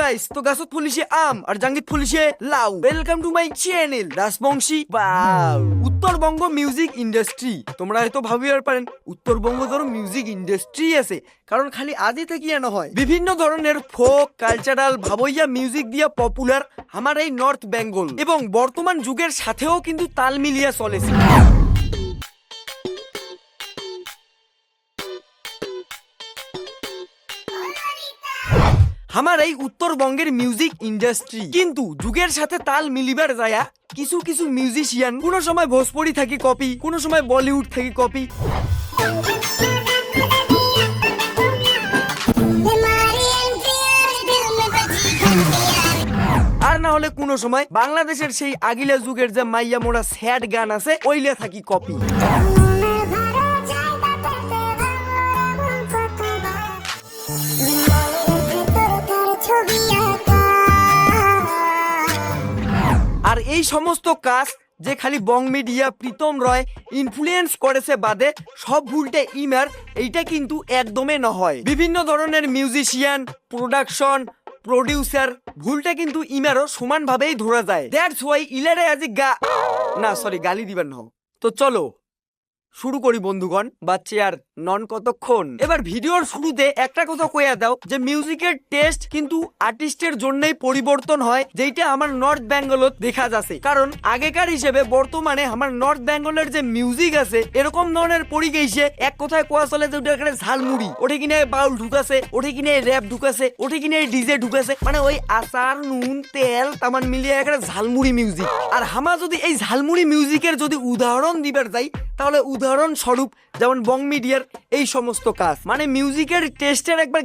Guys, তো গাছত ফুলিছে আম আর জাঙ্গিত ফুলিছে লাউ। Welcome to my channel Rajbanshi বাউ। উত্তরবঙ্গ মিউজিক ইন্ডাস্ট্রি, তোমরা হয়তো ভাবিবার পারেন উত্তরবঙ্গ ধরো মিউজিক ইন্ডাস্ট্রি আছে, কারণ খালি আদি থেকে নহয়, বিভিন্ন ধরনের ফোক কালচারাল ভাবইয়া মিউজিক দিয়া পপুলার আমার এই নর্থ বেঙ্গল, এবং বর্তমান যুগের সাথেও কিন্তু তাল মিলিয়া চলেছে। আমার এই উত্তরবঙ্গের মিউজিক ইন্ডাস্ট্রি কিন্তু যুগের সাথে তাল মিলিবার যায়া কিছু কিছু মিউজিশিয়ান কোনো সময় ভোজপুরি থাকি কপি, কোনো সময় বলিউড থাকি কপি, আর না হলে কোনো সময় বাংলাদেশের সেই আগিলা যুগের যে মাইয়া মোড়া স্যাড গান আছে ওইলা থাকি কপি। আর এই সমস্ত কাজ যে খালি বং মিডিয়া প্রীতম রয় ইনফ্লুয়েন্স করেছে বাদে সব ভুলটা ইমার, এইটা কিন্তু একদমই নহয়। বিভিন্ন ধরনের মিউজিশিয়ান, প্রোডাকশন, প্রডিউসার ভুলটা কিন্তু ইমারও সমানভাবেই ধরা যায়। দ্যাটস ওয়াই ইলারে আজি গালি দিবেন না। তো চলো শুরু করি বন্ধুগণ, বাচ্চা আর নন কতক্ষণ। এবার ভিডিওর শুরুতে একটা কথা কইয়া দাও যে মিউজিকের টেস্ট কিন্তু আর্টিস্টের জন্যই পরিবর্তন হয়, যেটা আমার নর্থ বেঙ্গলত দেখা যাচ্ছে। কারণ আগেকার হিসেবে বর্তমানে আমার নর্থ বেঙ্গলের যে মিউজিক আছে এরকম ধরনের পড়ি গেছে, এক কথায় কোয়া চলে যে ওটা একটা ঝালমুড়ি, ওঠে কিনে বাউল ঢুকাছে, ওঠে কিনে র্যাপ ঢুকাছে, ওঠে কিনে ডিজে ঢুকাছে, মানে ওই আচার নুন তেল তামান মিলিয়ে একটা ঝালমুড়ি মিউজিক। আর হামা যদি এই ঝালমুড়ি মিউজিকের যদি উদাহরণ দিবার যাই, তাহলে উদাহরণ স্বরূপ যেমন বং মিডিয়ার এই সমস্ত কাজ, মানে মিউজিকের টেস্টের একবার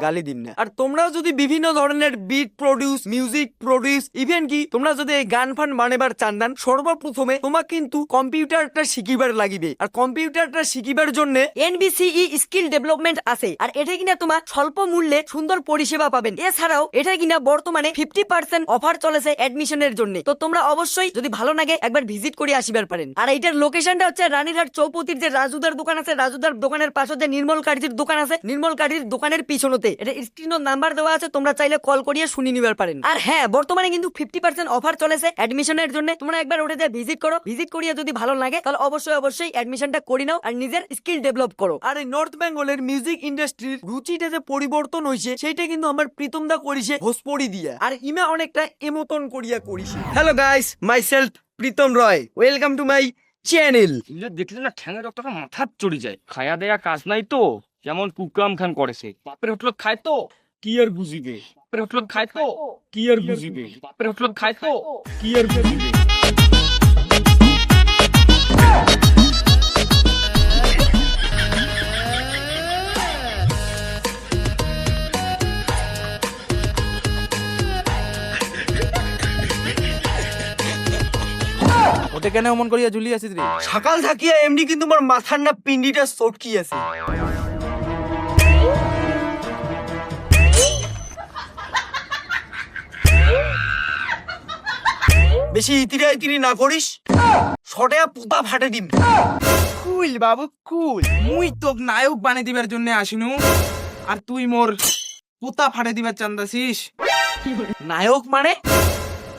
গালি দিন না। আর তোমরাও যদি বিভিন্ন ধরনের beat produce, music produce, even কি তোমরা যদি এই গান ফান বানাবার চান্দান, সর্বপ্রথমে তোমার কিন্তু কম্পিউটারটা শিখিবার লাগিবে। আর কম্পিউটারটা শিখিবার জন্য NBCE স্কিল ডেভেলপমেন্ট আছে, আর এটা কিনা তোমার স্বল্প মূল্যে সুন্দর পরিষেবা পাবেন। এছাড়াও এটা কিনা বর্তমানে 50% অফার চলেছে অ্যাডমিশনের জন্য। তো তোমরা অবশ্যই যদি ভালো লাগে একবার ভিজিট করে আসিবার পারেন। আর এইটার লোকেশনটা হচ্ছে রানীরহাট চৌপতির যে রাজুদার দোকান আছে, রাজুদার দোকানের পাশে যে নির্মল কাঠির দোকান আছে, নির্মল কাঠির দোকানের পিছনতে। এটা স্ক্রিনের নাম্বার দেওয়া আছে, তোমরা চাইলে কল করিয়ে শুনি নিবার পারেন। আর হ্যাঁ, বর্তমানে কিন্তু 50% অফার চলেছে অ্যাডমিশনের জন্য। তোমরা একবার ওটা ভিজিট করো, ভিজিট করিয়ে যদি ভালো লাগে তাহলে অবশ্যই অ্যাডমিশনটা করে নাও আর নিজের স্কিল ডেভেলপ করো। আর এই নর্থ বেঙ্গলের মিউজিক ইন্ডাস্ট্রির রুচিটা যে পরিবর্তন হয়েছে সেটা কিন্তু আমার প্রীতম দা করিছে ভোজপুরি দিয়া, আর ইমা অনেকটা এমতন করিয়া করিছে। Hello guys, myself Pritam Roy, welcome to my channel. দেখলে না ঠ্যাঙের রক্তটা মাথার চড়ি যায়। খায়া দেয়া কাজ নাই তো, যেমন কুকরাম খান করেছে। বাপের হোটেলত খায় তো কি আর বুঝিবে, বাপের হোটেলত খায় তো কি আর বুঝিবে, বাপের হোটেলত খায় তো কি আর বুঝিবে। ওটা কেন অমন করিয়া ঝুলি আছিস রে? সকাল থাকিয়া এমনি কিন্তু আমার মাথার না পিন্ডিটা চটকি আছে। বেশি ইতিরি না করিস, শটে পুতা ফাটে দিম। কুল বাবু কুল, মুই তোক নায়ক বানিয়ে দিবার জন্য আসিনু, আর তুই মোর পুতা ফাটে দিবার চান্দাছিস। নায়ক মানে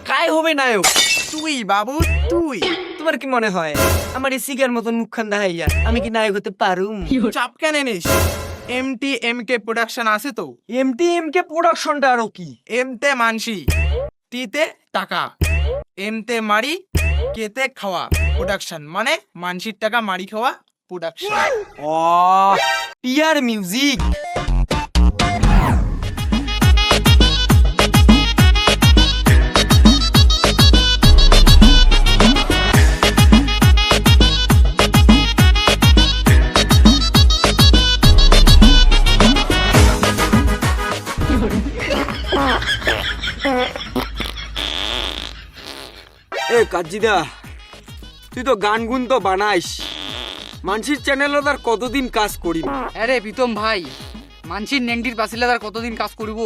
কায় হবে নায়ক? তুই বাবু তুই। তোমার কি মনে হয় আমার এই সিগার মতন মুখখান দেখাইয়া আমি কি নায়ক হতে পারুম? চাপ কেন নিস? MTMK প্রোডাকশন আছে তো। MTMK প্রোডাকশনটা আরো কি? এমতে মানসি, টিতে টাকা, এমতে মারি, কেতে খাওয়া প্রোডাকশন, মানে মানসির টাকা মারি খাওয়া প্রোডাকশন। ও পিয়ার মিউজিক। এ কাজিদা, তুই তো গান গুন তো বানাইস, মানসির চ্যানেলে তার কতদিন কাজ করিব? আরে প্রীতম ভাই, মানসির নেংটির পাশিলে তার কতদিন কাজ করিব,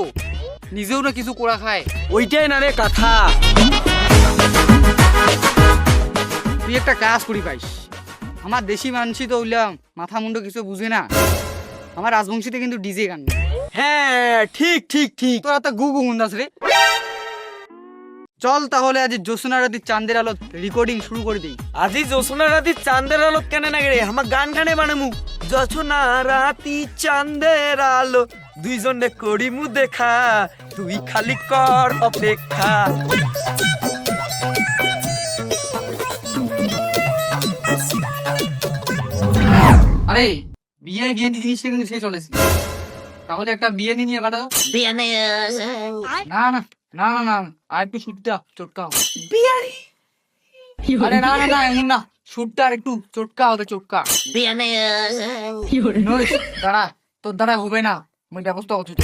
নিজেও না কিছু করা খায়। ওইটাই না রে কথা। তুই একটা কাজ করি পাইস, আমার দেশি মানসি তো হইলাম মাথা মুন্ড কিছু বুঝে না, আমার রাজবংশীতে কিন্তু ডিজে গান, হ্যাঁ ঠিক ঠিক ঠিক। তোরা তো গু গু মুন্দাস রে। চল তাহলে আজ জ্যোৎস্না রাতির চাঁদের আলো রেকর্ডিং শুরু করে দিই। আজি জোছনা রাতি চাঁদের আলো কেন না রে, আমার গান গানে বানামু। জোছনা রাতি চাঁদের আলো দুইজনে করিমু দেখা, তুই খালি কর অপেক্ষা। আরে বিয়ে জিনিসটা কিন্তু শেষ চলেছে, তাহলে একটা বিয়ে নিয়ে কাটা দাও। না না না না না, আর একটু শুটটা চটকা। আরে না না না, এমন না, শুটটা আর একটু চটকা হবে, চটকা। নইস, দাঁড়া, তোর দ্বারা হবে না, আমি ব্যবস্থা করছি তো।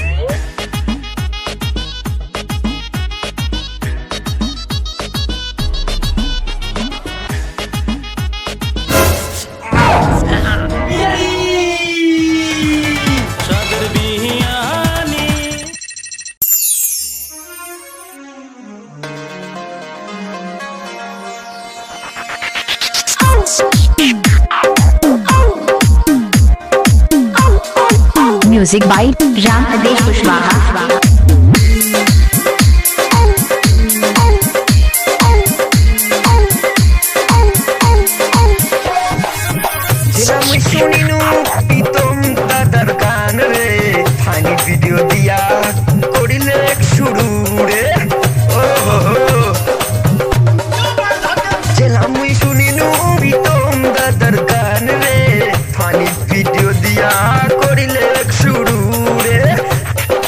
Music by Ram Adesh Kushwaha. আমি শুনিনু প্রীতম দাদার গান রে, ফানি ভিডিও দিয়া করিলে শুরু রে। ও আমি শুনিনু প্রীতম দাদার গান রে, ফানি ভিডিও দিয়া করিলে শুরু রে।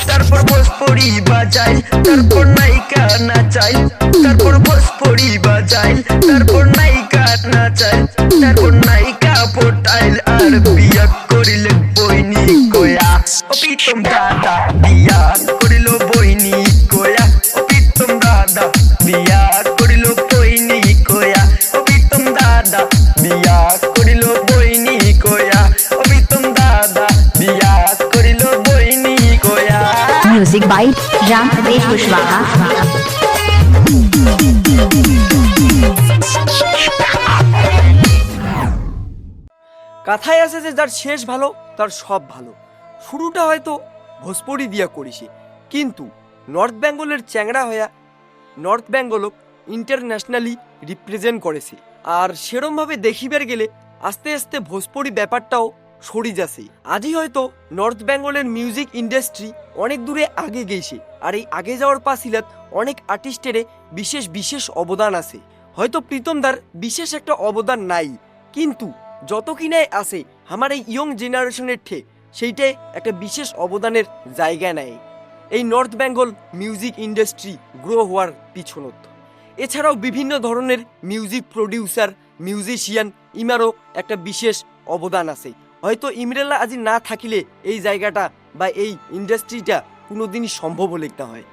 তারপর ভোজপুরি বাজাইল, তারপর নায়িকা নাচাইল, তারপর ভোজপুরি বাজাইল, তারপর নায়িকা নাচাইল, তারপর নায়িকা পটাইল, আর বিয়া করিলে বইনি কয়া। ও প্রীতম দাদা বিয়া করিল বইনি কয়া, ও প্রীতম দাদা বিয়া করিল বইনি কয়া, ও প্রীতম দাদা বিয়া করিল বইনি কয়া, ও প্রীতম দাদা বিয়া করিল বইনি কয়া। Music by Ram Adesh Kushwaha. কথায় আছে যে যার শেষ ভালো তার সব ভালো। শুরুটা হয়তো ভোজপুরি দিয়া করিছে, কিন্তু নর্থ বেঙ্গলের চ্যাংড়া হইয়া নর্থ বেঙ্গলক ইন্টারন্যাশনালি রিপ্রেজেন্ট করেছে। আর সেরমভাবে দেখিবার গেলে আস্তে আস্তে ভোজপুরি ব্যাপারটাও সরি যাচ্ছে। আজই হয়তো নর্থ বেঙ্গলের মিউজিক ইন্ডাস্ট্রি অনেক দূরে আগে গেছে, আর এই আগে যাওয়ার পাছিলাত অনেক আর্টিস্টের বিশেষ বিশেষ অবদান আছে। হয়তো প্রীতমদার বিশেষ একটা অবদান নাই, কিন্তু যত কিনাই আছে আমার এই ইয়ং জেনারেশনের ঠে সেইটাই একটা বিশেষ অবদানের জায়গা নেয় এই north Bengal music industry grow হওয়ার পিছনত। এছাড়াও বিভিন্ন ধরনের মিউজিক প্রডিউসার, মিউজিশিয়ান ইমারও একটা বিশেষ অবদান আছে। হয়তো ইমরেলা আজি না থাকিলে এই জায়গাটা বা এই ইন্ডাস্ট্রিটা কোনোদিনই সম্ভব হলে না হয়।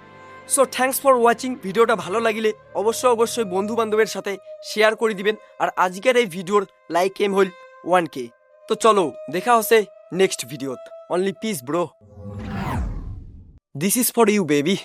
So thanks for watching. ভিডিওটা ভালো লাগিলে অবশ্যই বন্ধু বান্ধবের সাথে শেয়ার করে দিবেন। আর আজকের এই ভিডিওর লাইক এম হইল 1K। তো চলো দেখা হচ্ছে নেক্সট ভিডিওত। Only peace bro, this is for you baby.